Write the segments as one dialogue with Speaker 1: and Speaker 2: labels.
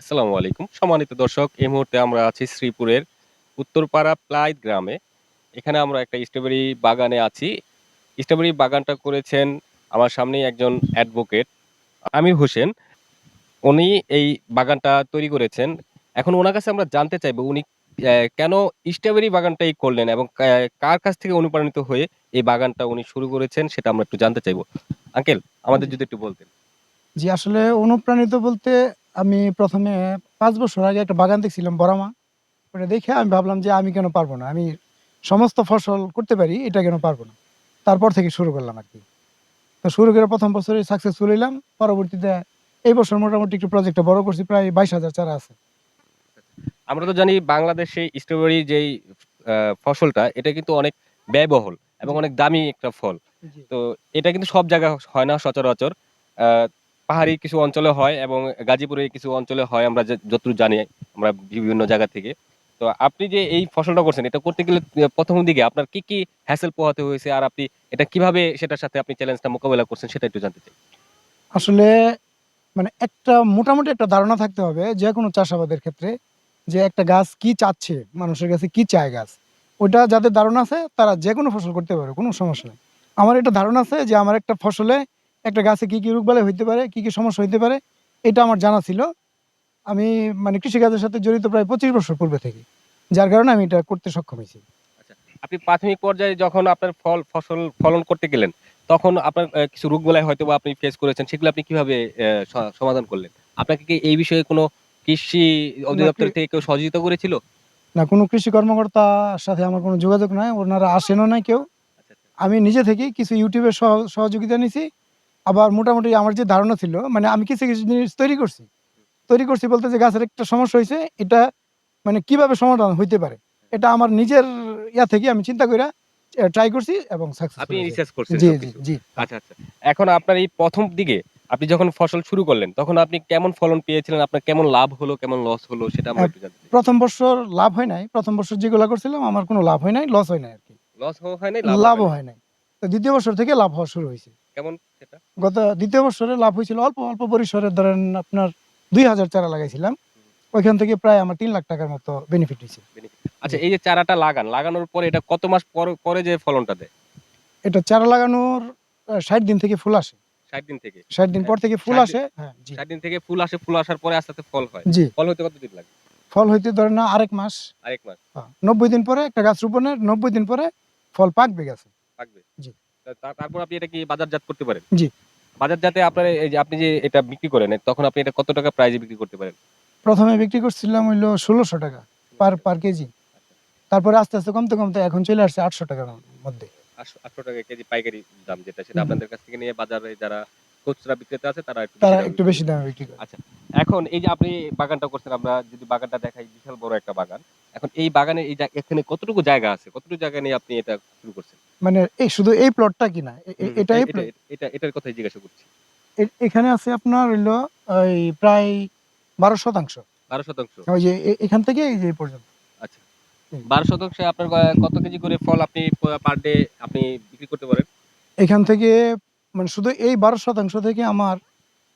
Speaker 1: আসসালামু আলাইকুম। সম্মানিত দর্শক, এই মুহূর্তে আমরা আছি শ্রীপুরের উত্তরপাড়া প্লাইদ গ্রামে। এখানে আমরা একটা স্ট্রবেরি বাগানে আছি। স্ট্রবেরি বাগানটা করেছেন আমার সামনেই একজন অ্যাডভোকেট আমির হোসেন। উনি এই বাগানটা তৈরি করেছেন। এখন উনার কাছে আমরা জানতে চাইবো উনি কেন স্ট্রবেরি বাগানটাই করলেন এবং কার কাছ থেকে অনুপ্রাণিত হয়ে এই বাগানটা উনি শুরু করেছেন সেটা আমরা একটু জানতে চাইবো। আঙ্কেল আমাদের
Speaker 2: জি।
Speaker 1: যদি একটু বলতেন।
Speaker 2: জি, আসলে অনুপ্রাণিত বলতে আমি ১ম এ ৫ বছর আগে একটা বাগান দেখছিলাম বড়মা। ওটা দেখে আমি ভাবলাম যে আমি কেন পারব না? আমি সমস্ত ফসল করতে পারি, এটা কেন পারব না? তারপর থেকে শুরু করলাম আরকি। তো শুরু করে ১ম বছরেই সাকসেসফুল হইলাম। পরবর্তীতে এই বছর মোটামুটি একটু প্রজেক্টটা বড় করছি। প্রায় ২২,০০০ চারা আছে।
Speaker 1: আমরা তো জানি বাংলাদেশে স্ট্রবেরি যেই আ ফসলটা এটা কিন্তু অনেক ব্যয়বহুল এবং
Speaker 2: জি,
Speaker 1: অনেক দামি একটা ফল।
Speaker 2: জি।
Speaker 1: তো এটা কিন্তু সব জায়গায় হয় না সচরাচর। আ পাহাড়ি কিছু অঞ্চলে হয় এবং গাজীপুরের কিছু অঞ্চলে হয় আমরা যতদূর জানি আমরা বিভিন্ন জায়গা থেকে। তো আপনি যে এই ফসলটা করছেন এটা করতে গেলে ১ম দিকে আপনার কি হ্যাসেল পোহাতে হয়েছে? আর আপনি এটা কিভাবে সেটার সাথে আপনি চ্যালেঞ্জটা মোকাবেলা করছেন সেটা একটু জানতে চাই।
Speaker 2: আসলে মানে মোটামুটি একটা ধারণা থাকতে হবে যেকোনো চাষাবাদের ক্ষেত্রে যে একটা গাছ কি চাচ্ছে, মানুষের কাছে কি চায় গাছ। ওইটা যাদের ধারণা আছে তারা যেকোনো ফসল করতে পারে, কোনো সমস্যা নেই। আমার এটা ধারণা আছে যে আমার একটা ফসলে একটা গাছে কি রোগবালাই হইতে পারে, কি সমস্যা হইতে পারে এটা আমার জানা ছিল। আমি মানে কৃষিকাজের সাথে জড়িত প্রায় ২৫ বছর পূর্বে থেকে। যার কারণে আমি এটা করতে সক্ষম হইছি।
Speaker 1: আচ্ছা। আপনি প্রাথমিক পর্যায়ে যখন আপনার ফসল ফলন করতে গেলেন, তখন আপনার কিছু রোগবালাই হয়তোবা আপনি ফেস করেছেন। সেগুলো আপনি কিভাবে সমাধান করলেন? আপনাকে কি এই বিষয়ে কোনো কৃষি
Speaker 2: না কৃ
Speaker 1: অধিদপ্তর থেকে কেউ সহযোগিতা করেছিল?
Speaker 2: না কোনো কৃষি কর্মকর্তার সাথে আমার কোনো যোগাযোগ নাই। ওনারা আসেনও নাই কেউ।
Speaker 1: আচ্ছা, আচ্ছা।
Speaker 2: আমি নিজে থেকেই কিছু YouTube এর সহযোগিতা নিছি। আবার মোটামুটি আমার যে ধারণা ছিল মানে আমি কিছু জিনিস তৈরি করছি। তৈরি করছি বলতে যে গাছের একটা সমস্যা হইছে, এটা মানে কিভাবে সমাধান হইতে পারে? এটা আমার নিজের থেকে আমি চিন্তা কইরা ট্রাই করছি এবং
Speaker 1: আপনি
Speaker 2: সাকসেসফুল হইছি।
Speaker 1: রিসার্চ করছেন
Speaker 2: জি, জি,
Speaker 1: সবকিছু।
Speaker 2: জি। হ্যাঁ।
Speaker 1: আচ্ছা, আচ্ছা। এখন আপনার এই ১ম দিকে আপনি যখন ফসল শুরু করলেন, তখন আপনি কেমন ফলন পেয়েছিলেন? আপনার কেমন লাভ হলো, কেমন লস হলো সেটা আমরা
Speaker 2: অ্যা
Speaker 1: একটু জানতে চাই।
Speaker 2: ১ম বৎসর লাভ হয় নাই। ১ম বৎসর যেগুলা করছিলাম আমার কোনো লাভ হয় নাই, লস হয় নাই আরকি।
Speaker 1: লস হয় নাই, লাভও হয়
Speaker 2: লাভও
Speaker 1: নাই।
Speaker 2: হয় নাই। তো ২য় বৎসর থেকে লাভ হওয়া শুরু হইছে।
Speaker 1: কেমন সেটা?
Speaker 2: ২য় বৎসরে লাভ হইছিল অল্প পরিসরে ধরেন আপনার ২,০০০ চারা লাগাইছিলাম।
Speaker 1: হুম,
Speaker 2: ওইখান থেকে প্রায় আমার ৳৩,০০,০০০ র মতো বেনিফিট হইছে।
Speaker 1: বেনিফিট। আচ্ছা
Speaker 2: জি।
Speaker 1: এই যে চারাটা লাগানোর পরে এটা কত মাস পরে যে ফলনটা দেয়?
Speaker 2: এটা চারা লাগানোর ৬০ দিন থেকে ফুল আসে।
Speaker 1: ৬০ দিন থেকে?
Speaker 2: ৬০ দিন
Speaker 1: অ্যা
Speaker 2: পর থেকে ফুল
Speaker 1: ৬০ দিন
Speaker 2: আসে। হ্যাঁ, জি,
Speaker 1: ৬০ দিন থেকে ফুল আসে, ফুল আসার পরে আস্তে, আস্তে ফল হয়।
Speaker 2: জি।
Speaker 1: ফল হইতে কতদিন লাগে?
Speaker 2: ফল হইতে ধরেন না আরেক মাস।
Speaker 1: আরেক মাস
Speaker 2: ৯০ দিন পরে একটা গাছ রোপণের ৯০ দিন পরে ফল পাকবে গাছে।
Speaker 1: পাকবে।
Speaker 2: জি,
Speaker 1: তারপর আপনি এটা কি বাজারজাত করতে পারেন?
Speaker 2: জি।
Speaker 1: বাজারজাতে আপনার এই যে আপনি যে এটা বিক্রি করেন, তখন আপনি এটা কত টাকা প্রাইস এ বিক্রি করতে পারেন?
Speaker 2: ১ম এ বিক্রি করছিলাম হইলো ৳১৬০০
Speaker 1: ৳১৬০
Speaker 2: পার কেজি।
Speaker 1: আচ্ছা।
Speaker 2: তারপরে আস্তে কমতে এখন চলে আসছে ৳৮০০ র মধ্যে।
Speaker 1: ৳৮০০ কেজি পাইকারি দাম যেটা, সেটা
Speaker 2: হুম,
Speaker 1: আপনাদের কাছ থেকে নিয়ে বাজারে যারা খুচরা বিক্রেতা আছে তারা একটু বেশি
Speaker 2: তারা
Speaker 1: দামে
Speaker 2: একটু
Speaker 1: বিক্রি
Speaker 2: বেশি
Speaker 1: করে।
Speaker 2: দামে বিক্রি করে।
Speaker 1: আচ্ছা, এখন এই যে আপনি বাগানটা করছেন, আমরা যদি বাগানটা দেখাই বিশাল বড় একটা বাগান। এখন এই বাগানে এখানে কতটুকু জায়গা আছে? কতটুকু জায়গা নিয়ে আপনি এটা শুরু করছেন?
Speaker 2: মানে এই শুধু এই প্লটটা কিনা?
Speaker 1: হুম,
Speaker 2: এটাই
Speaker 1: এটা এটার কথাই জিজ্ঞাসা করছি।
Speaker 2: এখানে আছে আপনার হইলো ওই প্রায় ১২ শতাংশ।
Speaker 1: ১২%
Speaker 2: ওই যে এখান থেকে এই যে এই পর্যন্ত।
Speaker 1: আচ্ছা।
Speaker 2: হুম।
Speaker 1: ১২% এ আপনার কত কেজি করে ফল আপনি পার ডে আপনি বিক্রি করতে পারেন?
Speaker 2: এখান থেকে মানে শুধু এই ১২ শতাংশ থেকে আমার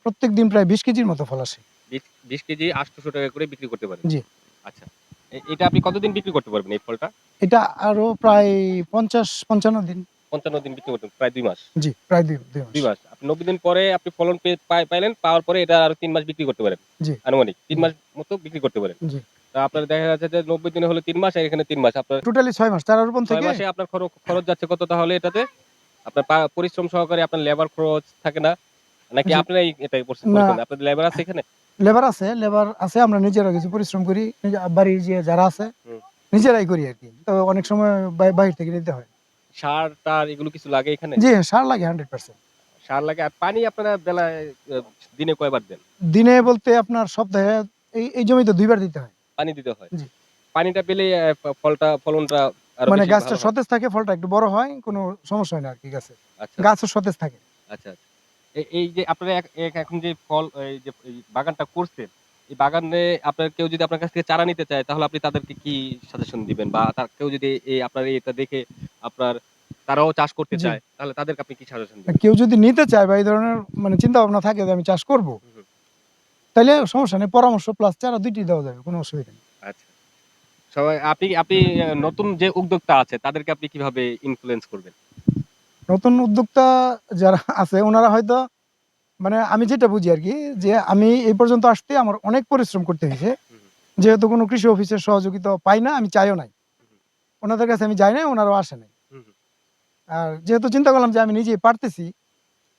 Speaker 2: প্রত্যেকদিন প্রায় ২০ কেজির মতো ফল আসে।
Speaker 1: ২০ কেজি ৳৮০০ করে বিক্রি করতে পারেন।
Speaker 2: জি।
Speaker 1: আচ্ছা। এটা আপনি কতদিন বিক্রি করতে পারবেন এই ফলটা?
Speaker 2: এটা আরো প্রায় ৫০-৫৫ দিন।
Speaker 1: ৫৫ দিন বিক্রি করতেন, প্রায় ২ মাস।
Speaker 2: জি, প্রায় ২ মাস।
Speaker 1: ২ মাস। আপনি ৯০ দিন পরে আপনি ফলন পাইলেন। পাওয়ার পরে এটা আরো ৩ মাস বিক্রি করতে পারেন।
Speaker 2: জি,
Speaker 1: আনুমানিক ৩
Speaker 2: জি,
Speaker 1: মাস মতো বিক্রি করতে পারেন।
Speaker 2: জি।
Speaker 1: তো আপনার দেখা যাচ্ছে যে ৯০ দিনে হলো ৩ মাস আর এখানে ৩ মাস। আপনার
Speaker 2: টোটালি ৬ মাস চারা রোপণ
Speaker 1: ৬
Speaker 2: থেকে।
Speaker 1: মাসে আপনার খরচ যাচ্ছে কত তাহলে এটাতে? আপনার পরিশ্রম সহকারে আপনার লেবার খরচ থাকে না? নাকি
Speaker 2: জি,
Speaker 1: আপনারাই এটাই
Speaker 2: না
Speaker 1: করেছেন? আপনাদের লেবার আছে এখানে?
Speaker 2: লেবার আছে আমরা নিজেরা কিছু পরিশ্রম করি। বাড়ির যে যারা আছে
Speaker 1: হুম।
Speaker 2: নিজেরাই করি আরকি। তো অনেক সময় বাহির থেকে নিতে হয়।
Speaker 1: সার-টার এগুলো কিছু লাগে এখানে?
Speaker 2: জি, সার লাগে 100%।
Speaker 1: সার লাগে আর পানি আপনারা বেলায় আ দিনে কয়বার দেন?
Speaker 2: দিনে বলতে আপনার সপ্তাহে এই জমিতে ২ বার দিতে হয়।
Speaker 1: পানি দিতে হয়?
Speaker 2: জি।
Speaker 1: পানিটা পেলে ফলনটা আরো
Speaker 2: মানে
Speaker 1: বেশি
Speaker 2: গাছটা
Speaker 1: ভালো হয়?
Speaker 2: সতেজ থাকে, ফলটা একটু বড় হয়, কোনো সমস্যা হয় না আরকি গাছে।
Speaker 1: আচ্ছা,
Speaker 2: গাছও সতেজ থাকে।
Speaker 1: আচ্ছা, আচ্ছা। এই যে আপনারা এখন যে এই যে এই বাগানটা করছেন, এই বাগানে আপনার কেউ যদি আপনার কাছ থেকে চারা নিতে চায় তাহলে আপনি তাদেরকে কি সাজেশন দিবেন? বা কেউ যদি আপনার এটা দেখে আপনার তারাও চাষ করতে
Speaker 2: জি।
Speaker 1: চায় তাহলে তাদেরকে আপনি কি সাজেশন দিবেন?
Speaker 2: কেউ যদি নিতে চায় বা এই ধরনের মানে চিন্তাভাবনা থাকে যে আমি চাষ করব,
Speaker 1: হুম, হুম।
Speaker 2: তাইলে সমস্যা নেই, পরামর্শ প্লাস চারা দুইটি দেওয়া যাবে, কোনো অসুবিধা নেই।
Speaker 1: আচ্ছা। সবাই আপনি আপনি নতুন যে উদ্যোক্তা আছে তাদেরকে আপনি কিভাবে ইনফ্লুয়েন্স করবেন?
Speaker 2: নতুন উদ্যোক্তা যারা আছে ওনারা হয়তো মানে আমি যেটা বুঝি আরকি, যে আমি এই পর্যন্ত আসতে আমার অনেক পরিশ্রম করতে হয়েছে।
Speaker 1: হুম,
Speaker 2: যেহেতু কোনো কৃষি অফিসের সহযোগিতা পাই না, আমি চাইও নাই। ওনাদের কাছে আমি যাই নাই, ওনারাও আসে নাই।
Speaker 1: হুম, হুম,
Speaker 2: আর যেহেতু চিন্তা করলাম যে আমি নিজেই পারতেছি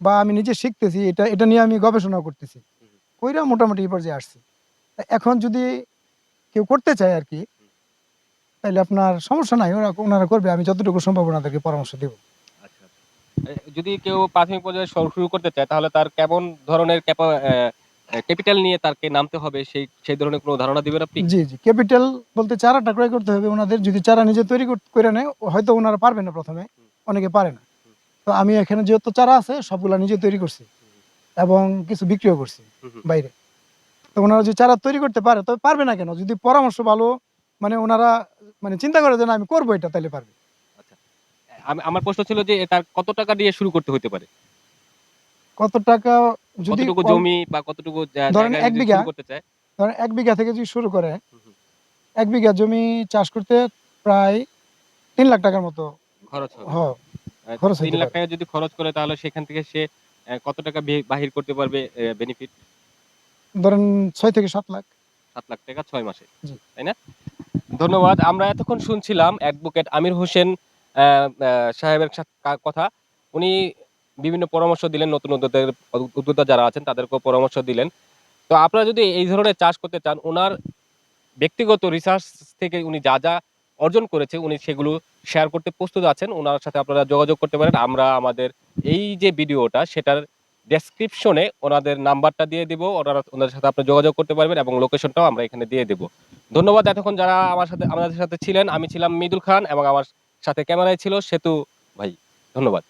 Speaker 2: বা আমি নিজে শিখতেছি, এটা নিয়ে আমি গবেষণা করতেছি।
Speaker 1: হুম,
Speaker 2: কইরা মোটামুটি এই পর্যায়ে আসছি। এখন যদি কেউ করতে চায় আরকি,
Speaker 1: হুম।
Speaker 2: তাইলে আপনার সমস্যা নাই। ওনারা করবে। আমি যতটুকু সম্ভব ওনাদেরকে পরামর্শ দেব।
Speaker 1: আচ্ছা, আচ্ছা। যদি কেউ প্রাথমিক পর্যায়ে শুরু করতে চায় তাহলে তার কেমন ধরনের ক্যাপিটাল নিয়ে তাকে নামতে হবে সেই ধরনের কোনো ধারণা দিবেন আপনি?
Speaker 2: জি, জি। ক্যাপিটাল বলতে চারাটা ক্রয় করতে হবে উনাদের। যদি চারা নিজে তৈরি কইরা নেয়, হয়তো উনারা পারবে না ১ম এ।
Speaker 1: হুম,
Speaker 2: অনেকে পারে না।
Speaker 1: হুম,
Speaker 2: তো আমি এখানে যেহেতু চারা আছে সবগুলা নিজে তৈরি করছি
Speaker 1: হুম,
Speaker 2: এবং কিছু বিক্রিও করছি
Speaker 1: হুম, হুম।
Speaker 2: বাইরে। তো উনারা যদি চারা তৈরি করতে পারে, তবে পারবে না কেন? যদি পরামর্শ ভালো, মানে উনারা মানে চিন্তা করে যে, "না আমি করব এটা" তাইলে পারবে।
Speaker 1: আচ্ছা। আমার প্রশ্ন ছিল যে এটা কত টাকা দিয়ে শুরু করতে হইতে পারে?
Speaker 2: কত টাকা যদি
Speaker 1: কতটুকু
Speaker 2: অল
Speaker 1: জমি বা কতটুকু
Speaker 2: ধরেন
Speaker 1: জায়গায়
Speaker 2: ১
Speaker 1: যদি
Speaker 2: বিঘা,
Speaker 1: শুরু করতে চায়?
Speaker 2: ধরেন ১ বিঘা থেকে যদি শুরু করে,
Speaker 1: হুম, হুম।
Speaker 2: ১ বিঘা জমি চাষ করতে প্রায় ৳৩,০০,০০০ র মতো
Speaker 1: খরচ হবে।
Speaker 2: হ
Speaker 1: তো
Speaker 2: খরচ হইতে পারে।
Speaker 1: ৳৩,০০,০০০ যদি খরচ করে তাহলে সেখান থেকে সে কত টাকা বাহির করতে পারবে বেনিফিট?
Speaker 2: ধরেন ৬ থেকে ৭ লাখ।
Speaker 1: ৳৭,০০,০০০ ৬ মাসে।
Speaker 2: জি।
Speaker 1: তাই না? ধন্যবাদ। আমরা এতক্ষণ শুনছিলাম অ্যাডভোকেট আমির হোসেন অ্যা অ্যা সাহেবের কথা। উনি বিভিন্ন পরামর্শ দিলেন নতুন উদ্যোক্তা যারা আছেন তাদেরকেও পরামর্শ দিলেন। তো আপনারা যদি এই ধরনের চাষ করতে চান, উনার ব্যক্তিগত রিসার্চ থেকে উনি যা অর্জন করেছে উনি সেগুলো শেয়ার করতে প্রস্তুত আছেন। উনার সাথে আপনারা যোগাযোগ করতে পারেন। আমরা আমাদের এই যে ভিডিওটা সেটার ডেসক্রিপশনে ওনাদের নাম্বারটা দিয়ে দিব। ওনাদের সাথে আপনি যোগাযোগ করতে পারবেন এবং লোকেশনটাও আমরা এখানে দিয়ে দেব। ধন্যবাদ এতক্ষণ যারা আমাদের সাথে ছিলেন। আমি ছিলাম মৃদুল খান এবং আমার সাথে ক্যামেরায় ছিল সেতু ভাই। ধন্যবাদ।